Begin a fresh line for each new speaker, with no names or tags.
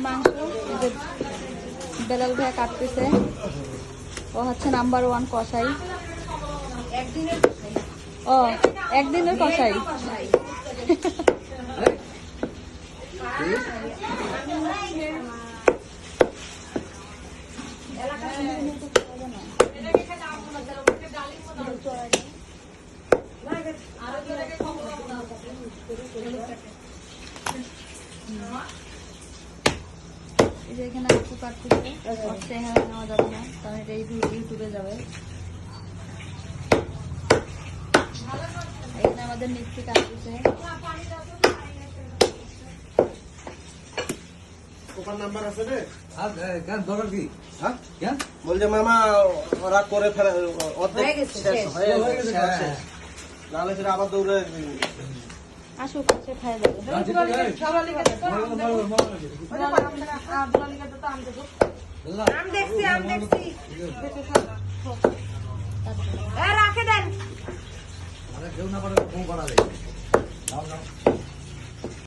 মাংস বেলাল ভাই কাটতেছে। ও হচ্ছে নাম্বার 1 কসাই। ও একদিনের কসাই। এখানে আপু কাটতেছে, চেহারা নেওয়া যাবে না কারণ এটা ইউটিউবে যাবে। এখানে আমাদের মিষ্টি কাটতেছে।
নাম্বার আছে রে?
দরকার কি?
বলছে মামা ওরা করে ফেলে অর্ধেক শেষ হয়ে গেছে, নাহলে সেটা আবার দৌড়ে
আসুক সে খাই দেবে।
রাখে দেন। কেউ না পারে ফোন করা যায়।